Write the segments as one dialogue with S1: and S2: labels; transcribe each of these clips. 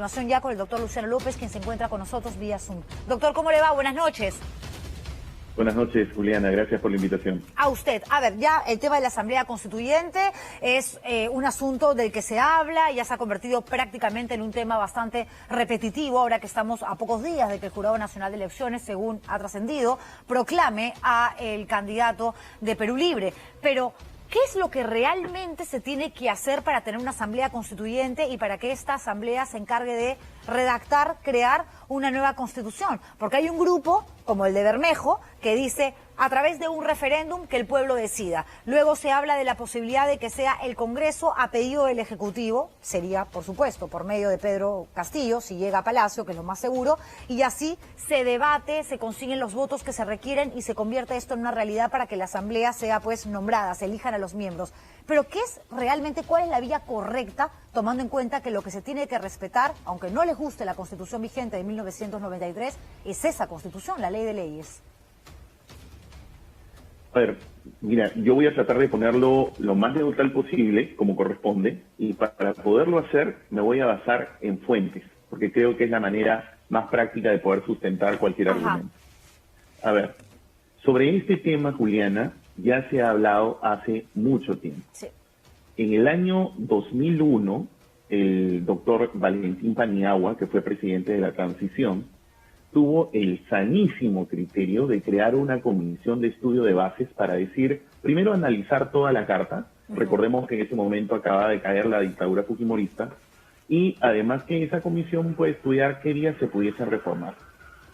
S1: continuación ya con el doctor Luciano López, quien se encuentra con nosotros vía Zoom. Doctor, ¿cómo le va? Buenas noches.
S2: Buenas noches, Juliana. Gracias por la invitación.
S1: A usted. A ver, ya el tema de la Asamblea Constituyente es un asunto del que se habla y ya se ha convertido prácticamente en un tema bastante repetitivo, ahora que estamos a pocos días de que el Jurado Nacional de Elecciones, según ha trascendido, proclame a el candidato de Perú Libre. Pero ¿qué es lo que realmente se tiene que hacer para tener una asamblea constituyente y para que esta asamblea se encargue de redactar, crear una nueva constitución? Porque hay un grupo, como el de Bermejo, que dice a través de un referéndum que el pueblo decida. Luego se habla de la posibilidad de que sea el Congreso a pedido del Ejecutivo, sería, por supuesto, por medio de Pedro Castillo, si llega a Palacio, que es lo más seguro, y así se debate, se consiguen los votos que se requieren y se convierte esto en una realidad para que la asamblea sea pues nombrada, se elijan a los miembros. Pero ¿qué es realmente, cuál es la vía correcta, tomando en cuenta que lo que se tiene que respetar, aunque no les guste la Constitución vigente de 1993, es esa Constitución, la ley de leyes?
S2: A ver, mira, yo voy a tratar de ponerlo lo más neutral posible, como corresponde, y para poderlo hacer me voy a basar en fuentes, porque creo que es la manera más práctica de poder sustentar cualquier argumento. A ver, sobre este tema, Juliana, ya se ha hablado hace mucho tiempo.
S1: Sí.
S2: En el año 2001, el doctor Valentín Paniagua, que fue presidente de la transición, tuvo el sanísimo criterio de crear una comisión de estudio de bases para decir, primero analizar toda la carta, recordemos que en ese momento acaba de caer la dictadura fujimorista, y además que esa comisión puede estudiar qué días se pudiesen reformar.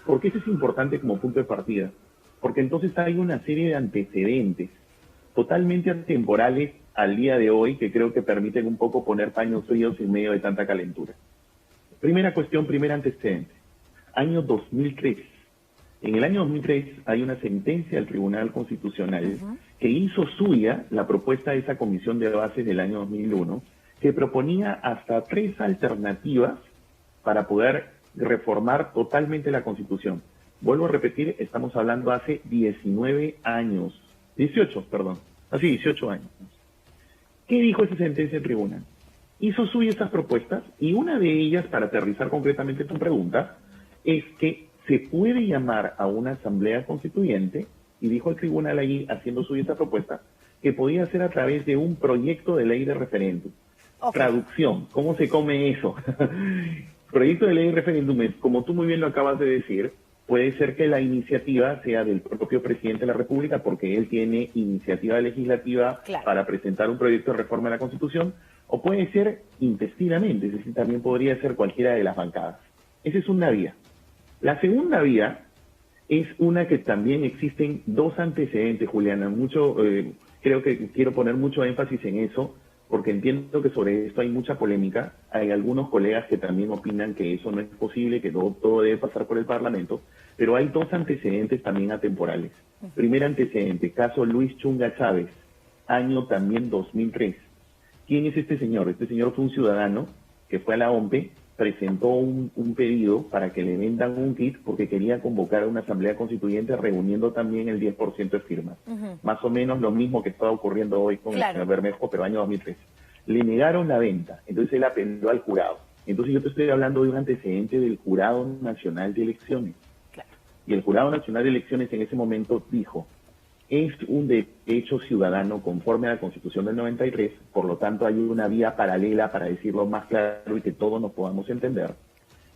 S2: ¿Por qué eso es importante como punto de partida? Porque entonces hay una serie de antecedentes totalmente atemporales al día de hoy que creo que permiten un poco poner paños fríos en medio de tanta calentura. Primera cuestión, primer antecedente. Año 2003. En el año 2003 hay una sentencia del Tribunal Constitucional que hizo suya la propuesta de esa comisión de bases del año 2001, que proponía hasta 3 alternativas para poder reformar totalmente la Constitución. Vuelvo a repetir, estamos hablando hace 18 años. Hace 18 años. ¿Qué dijo esa sentencia del tribunal? Hizo suya esas propuestas y una de ellas, para aterrizar concretamente tu pregunta, es que se puede llamar a una asamblea constituyente, y dijo el tribunal allí, haciendo suya esa propuesta, que podía ser a través de un proyecto de ley de referéndum. Traducción, ¿cómo se come eso? Proyecto de ley de referéndum es, como tú muy bien lo acabas de decir, puede ser que la iniciativa sea del propio presidente de la República, porque él tiene iniciativa legislativa para presentar un proyecto de reforma de la Constitución, o puede ser intestinamente, es decir, también podría ser cualquiera de las bancadas. Esa es una vía. La segunda vía es una que también existen 2 antecedentes, Juliana. Creo que quiero poner mucho énfasis en eso, porque entiendo que sobre esto hay mucha polémica. Hay algunos colegas que también opinan que eso no es posible, que todo debe pasar por el Parlamento, pero hay 2 antecedentes también atemporales. Primer antecedente, caso Luis Chunga Chávez, año también 2003. ¿Quién es este señor? Este señor fue un ciudadano que fue a la OMPE, presentó un pedido para que le vendan un kit porque quería convocar a una asamblea constituyente reuniendo también el 10% de firmas. Más o menos lo mismo que está ocurriendo hoy con el señor Bermejo, pero año 2013. Le negaron la venta, entonces él apeló al jurado. Entonces yo te estoy hablando de un antecedente del Jurado Nacional de Elecciones. Y el Jurado Nacional de Elecciones en ese momento dijo, es un derecho ciudadano conforme a la Constitución del 93, por lo tanto hay una vía paralela, para decirlo más claro y que todos nos podamos entender,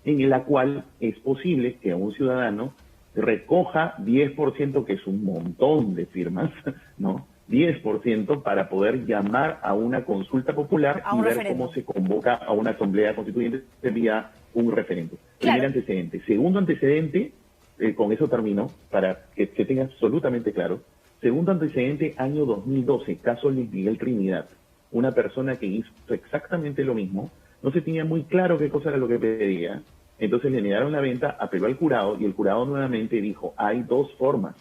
S2: en la cual es posible que un ciudadano recoja 10%, que es un montón de firmas, ¿no? 10% para poder llamar a una consulta popular y ver cómo se convoca a una asamblea constituyente vía un referéndum. Primer antecedente. Segundo antecedente, con eso termino, para que tenga absolutamente claro. Segundo antecedente, año 2012, caso Luis Miguel Trinidad. Una persona que hizo exactamente lo mismo, no se tenía muy claro qué cosa era lo que pedía, entonces le negaron la venta, apeló al jurado y el jurado nuevamente dijo, hay 2 formas.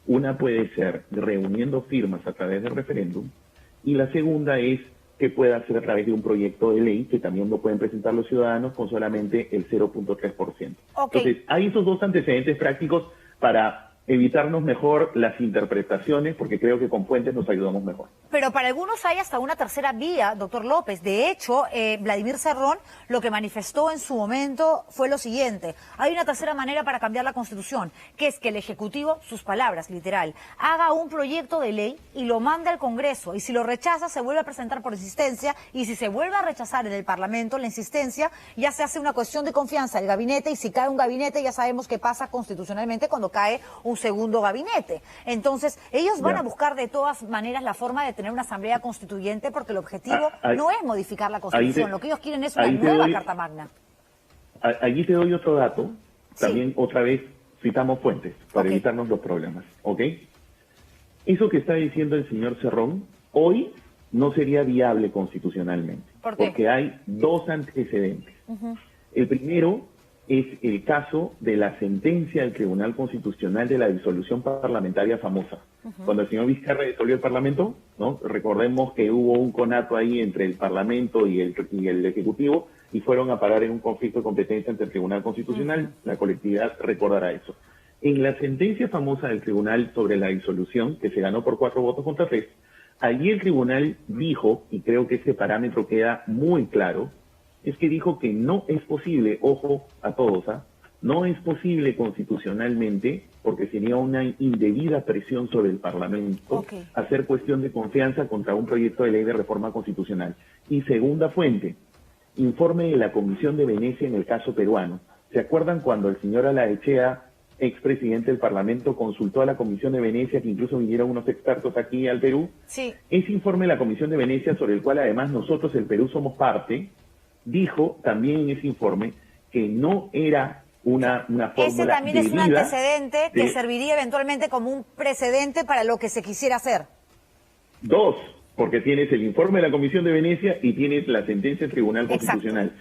S2: Una puede ser reuniendo firmas a través del referéndum y la segunda es que pueda ser a través de un proyecto de ley que también lo pueden presentar los ciudadanos con solamente el 0.3%. Entonces, hay esos 2 antecedentes prácticos para evitarnos mejor las interpretaciones, porque creo que con fuentes nos ayudamos mejor.
S1: Pero para algunos hay hasta una tercera vía, doctor López. De hecho, Vladimir Cerrón lo que manifestó en su momento fue lo siguiente. Hay una tercera manera para cambiar la Constitución, que es que el Ejecutivo, sus palabras, literal, haga un proyecto de ley y lo mande al Congreso. Y si lo rechaza, se vuelve a presentar por insistencia. Y si se vuelve a rechazar en el Parlamento, la insistencia, ya se hace una cuestión de confianza del gabinete. Y si cae un gabinete, ya sabemos qué pasa constitucionalmente cuando cae un segundo gabinete. Entonces, ellos van a buscar de todas maneras la forma de tener una asamblea constituyente, porque el objetivo no es modificar la Constitución. Lo que ellos quieren es una nueva Carta Magna.
S2: Allí te doy otro dato. También otra vez citamos fuentes para evitarnos los problemas. ¿Ok? Eso que está diciendo el señor Cerrón hoy no sería viable constitucionalmente.
S1: ¿Por qué?
S2: Porque hay dos antecedentes. El primero es el caso de la sentencia del Tribunal Constitucional de la disolución parlamentaria famosa. Cuando el señor Vizcarra disolvió el Parlamento, ¿no? Recordemos que hubo un conato ahí entre el Parlamento y el Ejecutivo y fueron a parar en un conflicto de competencia entre el Tribunal Constitucional. La colectividad recordará eso. En la sentencia famosa del Tribunal sobre la disolución, que se ganó por 4 votos contra 3, allí el Tribunal dijo, y creo que ese parámetro queda muy claro, es que dijo que no es posible, ojo a todos, no es posible constitucionalmente, porque sería una indebida presión sobre el Parlamento, hacer cuestión de confianza contra un proyecto de ley de reforma constitucional. Y segunda fuente, informe de la Comisión de Venecia en el caso peruano. ¿Se acuerdan cuando el señor Alaechea, expresidente del Parlamento, consultó a la Comisión de Venecia, que incluso vinieron unos expertos aquí al Perú?
S1: Sí.
S2: Ese informe de la Comisión de Venecia, sobre el cual además nosotros, el Perú, somos parte, dijo también en ese informe que no era una fórmula.
S1: Ese también es un antecedente que serviría eventualmente como un precedente para lo que se quisiera hacer.
S2: Dos, porque tienes el informe de la Comisión de Venecia y tienes la sentencia del Tribunal Constitucional.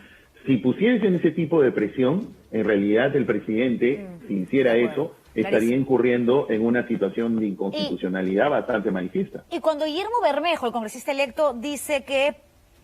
S2: Si pusiesen ese tipo de presión, en realidad el presidente, si hiciera eso, estaría incurriendo en una situación de inconstitucionalidad bastante manifiesta.
S1: Y cuando Guillermo Bermejo, el congresista electo, dice que,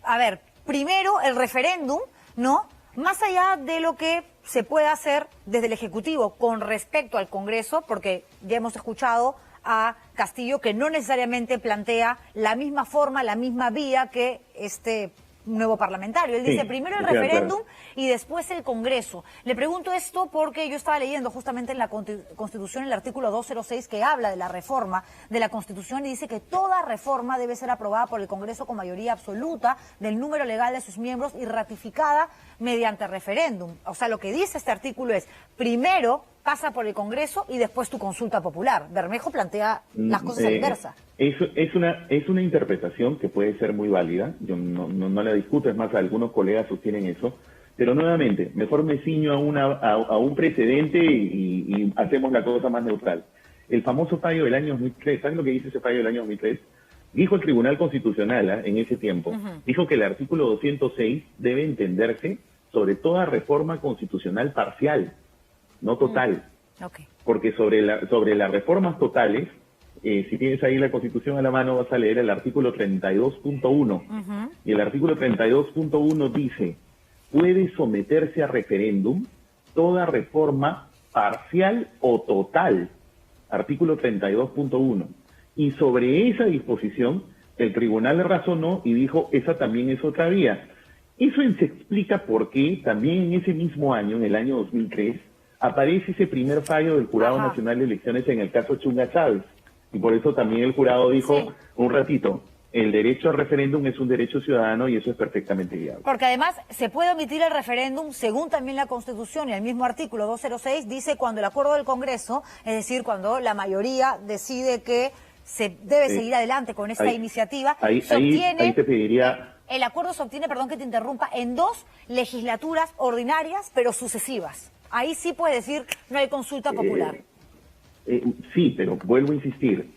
S1: a ver, primero el referéndum, ¿no? Más allá de lo que se puede hacer desde el Ejecutivo con respecto al Congreso, porque ya hemos escuchado a Castillo que no necesariamente plantea la misma forma, la misma vía que este nuevo parlamentario. Él dice primero el referéndum y después el Congreso. Le pregunto esto porque yo estaba leyendo justamente en la Constitución el artículo 206 que habla de la reforma de la Constitución y dice que toda reforma debe ser aprobada por el Congreso con mayoría absoluta del número legal de sus miembros y ratificada mediante referéndum. O sea, lo que dice este artículo es, primero pasa por el Congreso y después tu consulta popular. Bermejo plantea las cosas a la inversa.
S2: Es una interpretación que puede ser muy válida, yo no la discuto, es más, algunos colegas sostienen eso, pero nuevamente, mejor me ciño a un precedente y hacemos la cosa más neutral. El famoso fallo del año 2003, ¿saben lo que dice ese fallo del año 2003? Dijo el Tribunal Constitucional en ese tiempo, dijo que el artículo 206 debe entenderse sobre toda reforma constitucional parcial, no total. Porque sobre las reformas totales, si tienes ahí la Constitución a la mano, vas a leer el artículo 32.1. Y el artículo 32.1 dice, puede someterse a referéndum toda reforma parcial o total. Artículo 32.1. Y sobre esa disposición, el tribunal razonó y dijo, esa también es otra vía. Eso se explica por qué también en ese mismo año, en el año 2003, aparece ese primer fallo del Jurado Nacional de Elecciones en el caso Chunga Chávez. Y por eso también el jurado dijo un ratito, el derecho al referéndum es un derecho ciudadano y eso es perfectamente viable.
S1: Porque además se puede omitir el referéndum según también la Constitución y el mismo artículo 206 dice cuando el acuerdo del Congreso, es decir, cuando la mayoría decide que se debe seguir adelante con esta iniciativa,
S2: ahí te pediría...
S1: El acuerdo se obtiene, perdón que te interrumpa, en 2 legislaturas ordinarias pero sucesivas. Ahí sí puede decir no hay consulta popular.
S2: Sí, pero vuelvo a insistir,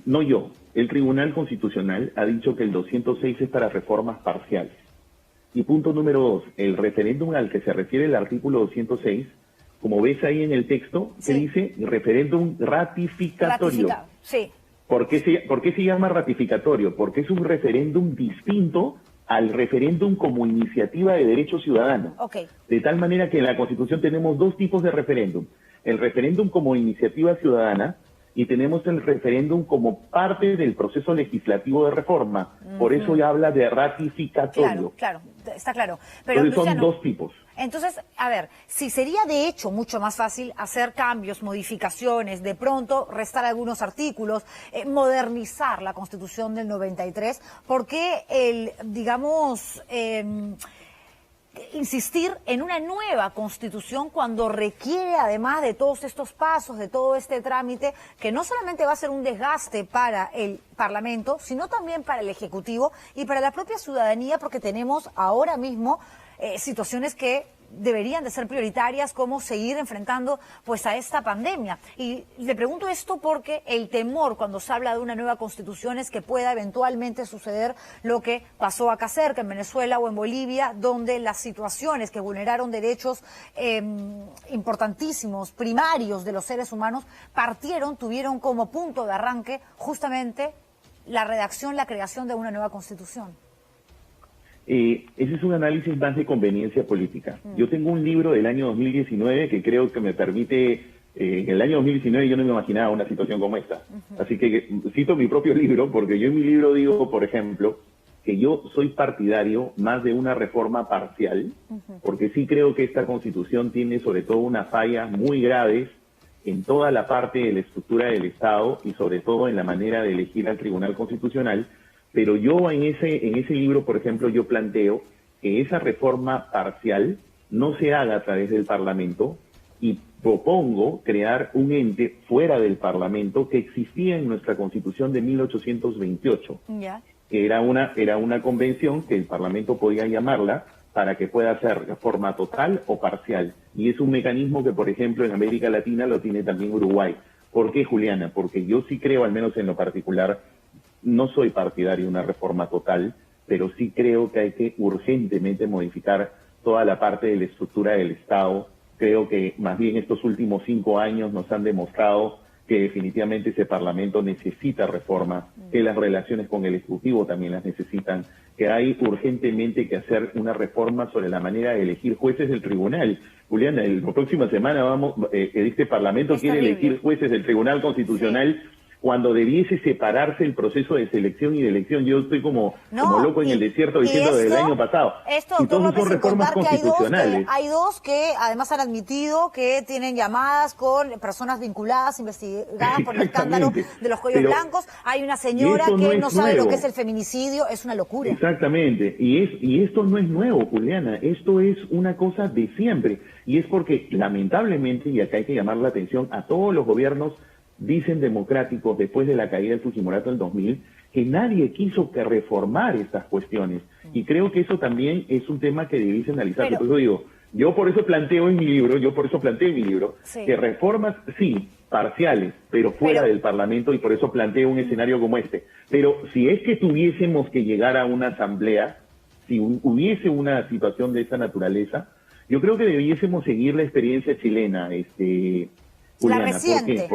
S2: no yo, el Tribunal Constitucional ha dicho que el 206 es para reformas parciales. Y punto número 2, el referéndum al que se refiere el artículo 206, como ves ahí en el texto, se dice referéndum ratificatorio. ¿Por qué se llama ratificatorio? Porque es un referéndum distinto al referéndum como iniciativa de derecho ciudadano. De tal manera que en la Constitución tenemos 2 tipos de referéndum. el referéndum como iniciativa ciudadana y tenemos el referéndum como parte del proceso legislativo de reforma. Por eso ya habla de ratificatorio.
S1: Claro, está claro. Pero,
S2: entonces son
S1: Luciano,
S2: dos tipos.
S1: Entonces, a ver, si sería de hecho mucho más fácil hacer cambios, modificaciones, de pronto restar algunos artículos, modernizar la Constitución del 93, ¿por qué insistir en una nueva Constitución cuando requiere, además de todos estos pasos, de todo este trámite, que no solamente va a ser un desgaste para el Parlamento, sino también para el Ejecutivo y para la propia ciudadanía, porque tenemos ahora mismo situaciones que deberían de ser prioritarias, como seguir enfrentando pues a esta pandemia? Y le pregunto esto porque el temor cuando se habla de una nueva constitución es que pueda eventualmente suceder lo que pasó acá cerca, en Venezuela o en Bolivia, donde las situaciones que vulneraron derechos importantísimos, primarios de los seres humanos, tuvieron como punto de arranque justamente la redacción, la creación de una nueva constitución.
S2: Ese es un análisis más de conveniencia política. Yo tengo un libro del año 2019 que creo que me permite, en el año 2019 yo no me imaginaba una situación como esta. Así que cito mi propio libro, porque yo en mi libro digo, por ejemplo, que yo soy partidario más de una reforma parcial, porque sí creo que esta Constitución tiene sobre todo unas fallas muy graves en toda la parte de la estructura del Estado y sobre todo en la manera de elegir al Tribunal Constitucional. Pero yo en ese libro, por ejemplo, yo planteo que esa reforma parcial no se haga a través del Parlamento y propongo crear un ente fuera del Parlamento que existía en nuestra Constitución de 1828, que era una convención que el Parlamento podía llamarla para que pueda ser reforma total o parcial. Y es un mecanismo que, por ejemplo, en América Latina lo tiene también Uruguay. ¿Por qué, Juliana? Porque yo sí creo, al menos en lo particular, no soy partidario de una reforma total, pero sí creo que hay que urgentemente modificar toda la parte de la estructura del Estado. Creo que más bien estos últimos 5 años nos han demostrado que definitivamente ese Parlamento necesita reforma, que las relaciones con el Ejecutivo también las necesitan, que hay urgentemente que hacer una reforma sobre la manera de elegir jueces del tribunal. Juliana, la próxima semana este Parlamento quiere elegir jueces del Tribunal Constitucional. Sí. Cuando debiese separarse el proceso de selección y de elección. Yo estoy como loco en el desierto diciendo desde el año pasado.
S1: Y todos son reformas constitucionales. Hay dos que además han admitido que tienen llamadas con personas vinculadas, investigadas por el escándalo de los cuellos blancos. Hay una señora que no sabe lo que es el feminicidio. Es una locura.
S2: Exactamente. Y esto no es nuevo, Juliana. Esto es una cosa de siempre. Y es porque, lamentablemente, y acá hay que llamar la atención a todos los gobiernos dicen democráticos después de la caída del Fujimorato en 2000, que nadie quiso que reformar estas cuestiones. Y creo que eso también es un tema que debiese analizar. Por eso digo, yo por eso planteo en mi libro, que reformas, sí, parciales, pero fuera del Parlamento, y por eso planteo un escenario como este. Pero si es que tuviésemos que llegar a una asamblea, si hubiese una situación de esta naturaleza, yo creo que debiésemos seguir la experiencia chilena, Juliana.
S1: La reciente.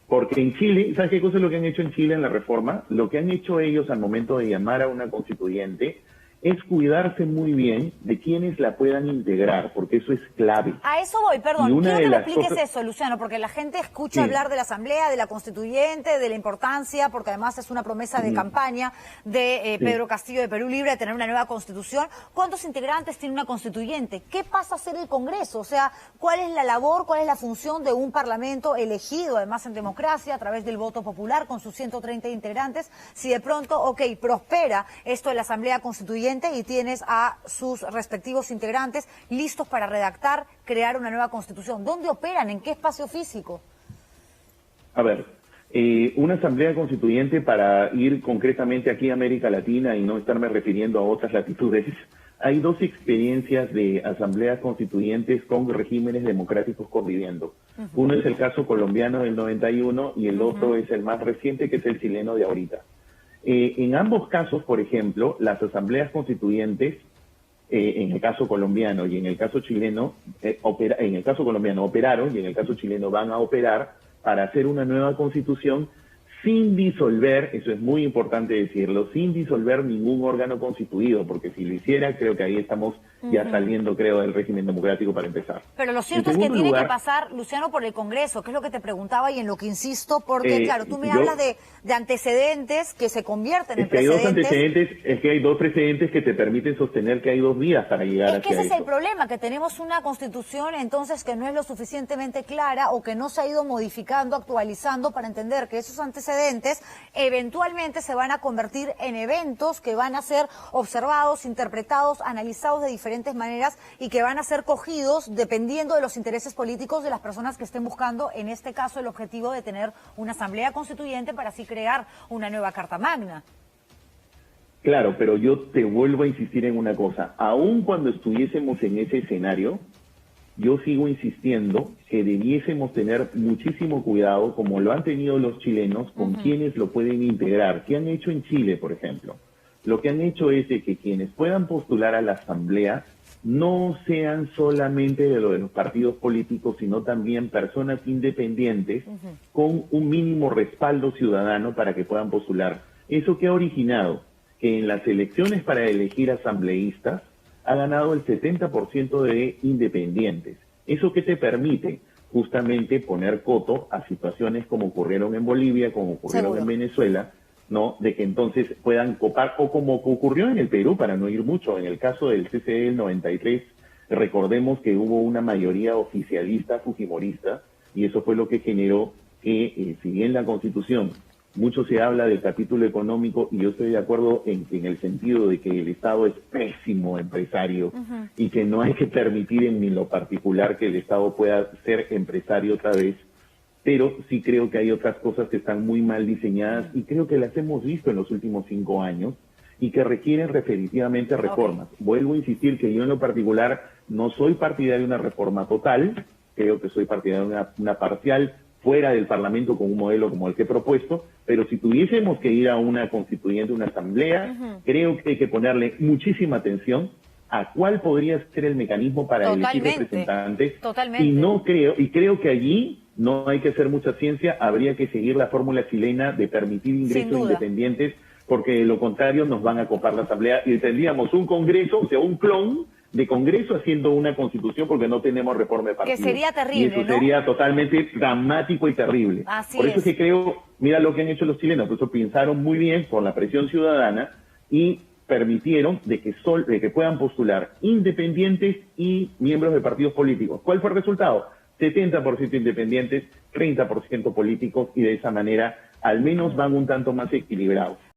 S2: Porque en Chile, ¿sabes qué cosa es lo que han hecho en Chile en la reforma? Lo que han hecho ellos al momento de llamar a una constituyente es cuidarse muy bien de quienes la puedan integrar, porque eso es clave.
S1: A eso voy, perdón. Quiero que me expliques eso, Luciano, porque la gente escucha hablar de la Asamblea, de la Constituyente, de la importancia, porque además es una promesa de campaña de Pedro Castillo de Perú Libre de tener una nueva Constitución. ¿Cuántos integrantes tiene una Constituyente? ¿Qué pasa a hacer el Congreso? O sea, ¿cuál es la labor, cuál es la función de un Parlamento elegido, además en democracia, a través del voto popular, con sus 130 integrantes? Si de pronto, prospera esto de la Asamblea Constituyente, y tienes a sus respectivos integrantes listos para redactar, crear una nueva Constitución. ¿Dónde operan? ¿En qué espacio físico?
S2: A ver, una asamblea constituyente, para ir concretamente aquí a América Latina y no estarme refiriendo a otras latitudes, hay dos experiencias de asambleas constituyentes con regímenes democráticos conviviendo. Uno es el caso colombiano del 91 y el otro es el más reciente, que es el chileno de ahorita. En ambos casos, por ejemplo, las asambleas constituyentes, en el caso colombiano y en el caso chileno, en el caso colombiano operaron y en el caso chileno van a operar para hacer una nueva constitución sin disolver, eso es muy importante decirlo, sin disolver ningún órgano constituido, porque si lo hiciera, creo que ahí estamos ya saliendo, creo, del régimen democrático para empezar.
S1: Pero lo cierto es que tiene que pasar, Luciano, por el Congreso, que es lo que te preguntaba y en lo que insisto, porque claro, tú me hablas de antecedentes que se convierten en precedentes.
S2: Es que hay dos precedentes que te permiten sostener que hay 2 vías para llegar hacia eso.
S1: Es que ese es el problema, que tenemos una Constitución entonces que no es lo suficientemente clara o que no se ha ido modificando, actualizando para entender que esos antecedentes eventualmente se van a convertir en eventos que van a ser observados, interpretados, analizados de diferentes maneras y que van a ser cogidos dependiendo de los intereses políticos de las personas que estén buscando, en este caso, el objetivo de tener una asamblea constituyente para así crear una nueva Carta Magna.
S2: Claro, pero yo te vuelvo a insistir en una cosa. Aun cuando estuviésemos en ese escenario, yo sigo insistiendo que debiésemos tener muchísimo cuidado, como lo han tenido los chilenos, con quienes lo pueden integrar. ¿Qué han hecho en Chile, por ejemplo? Lo que han hecho es de que quienes puedan postular a la asamblea no sean solamente de los partidos políticos, sino también personas independientes con un mínimo respaldo ciudadano para que puedan postular. ¿Eso qué ha originado? Que en las elecciones para elegir asambleístas ha ganado el 70% de independientes. ¿Eso qué te permite? Justamente poner coto a situaciones como ocurrieron en Bolivia, como ocurrieron en Venezuela, ¿no? De que entonces puedan copar, o como ocurrió en el Perú, para no ir mucho, en el caso del CCE del 93, recordemos que hubo una mayoría oficialista fujimorista, y eso fue lo que generó que, si bien la Constitución, mucho se habla del capítulo económico, y yo estoy de acuerdo en el sentido de que el Estado es pésimo empresario, y que no hay que permitir en lo particular que el Estado pueda ser empresario otra vez, pero sí creo que hay otras cosas que están muy mal diseñadas y creo que las hemos visto en los últimos 5 años y que requieren definitivamente reformas. Vuelvo a insistir que yo en lo particular no soy partidario de una reforma total, creo que soy partidario de una parcial fuera del Parlamento con un modelo como el que he propuesto, pero si tuviésemos que ir a una constituyente, una asamblea, creo que hay que ponerle muchísima atención a cuál podría ser el mecanismo para elegir representantes. Y creo que allí no hay que hacer mucha ciencia, habría que seguir la fórmula chilena de permitir ingresos independientes, porque de lo contrario nos van a copar la asamblea y tendríamos un congreso, o sea, un clon de congreso haciendo una constitución porque no tenemos reforma de partidos.
S1: Que sería terrible,
S2: y eso sería totalmente dramático y terrible. Por eso es que creo, mira lo que han hecho los chilenos, por eso pensaron muy bien con la presión ciudadana y permitieron de que puedan postular independientes y miembros de partidos políticos. ¿Cuál fue el resultado? 70% independientes, 30% políticos, y de esa manera al menos van un tanto más equilibrados.